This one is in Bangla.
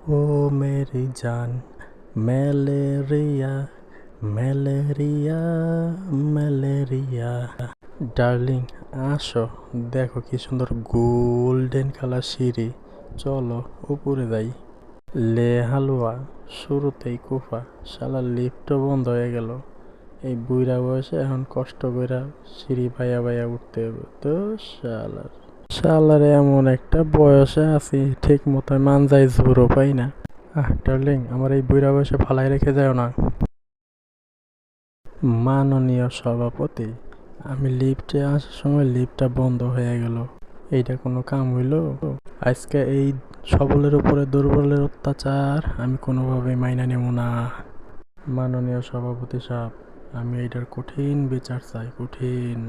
ও মেরি জান, ম্যালেরিয়া ম্যালেরিয়া ম্যালেরিয়া। ডার্লিং, আসো, দেখো কি সুন্দর গোল্ডেন কালার সিঁড়ি। চলো উপরে যাই। লে হালুয়া, শুরুতেই কুফা, শালার লিফটও বন্ধ হয়ে গেল। এই বুইড়া বয়সে এখন কষ্ট কইরা সিঁড়ি ভাইয়া ভাইয়া উঠতে হবে তো। শালার শালার এমন একটা বয়সে আছি, ঠিক মতো মানজাই ঝুরো পাই না। ডার্লিং, আমার এই বুইড়া বয়সে ফালাই রেখে যাও না। মাননীয় সভাপতি, আমি লিফটে আসার সময় লিফটটা বন্ধ হয়ে গেল। এইটা কোনো কাম হইল? আজকে এই সবলের উপরে দুর্বলের অত্যাচার আমি কোনোভাবেই মাইনা নেব না। মাননীয় সভাপতি সাহেব, আমি এইটার কঠিন বিচার চাই, কঠিন।